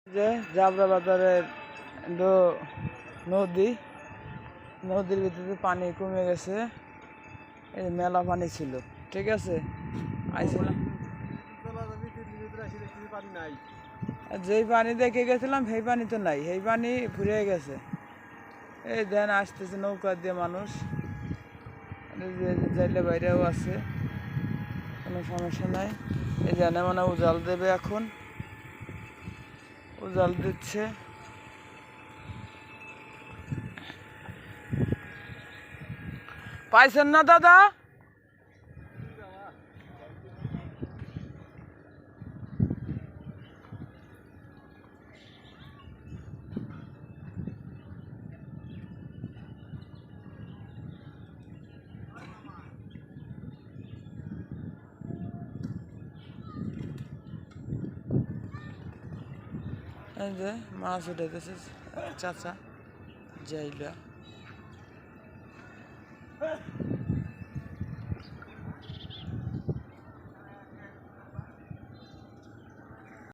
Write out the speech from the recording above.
যে জাবরা বাজারের নদী, নদীর ভিতরে পানি কমে গেছে। এই মেলা পানি ছিল, ঠিক আছে। আইছিলাম, যেই পানি দেখে গেছিলাম সেই পানি তো নাই, সেই পানি ফুরিয়ে গেছে। এই দেন আসতেছে নৌকা দিয়ে মানুষ, যাইলে বাইরেও আছে, কোনো সমস্যা নাই। এই জানে মানে উজাল দেবে, এখন উজাল দিচ্ছে। পাইছেন না দাদা? এই যে মাছ উঠাইতেছে চাচা, যাইলা।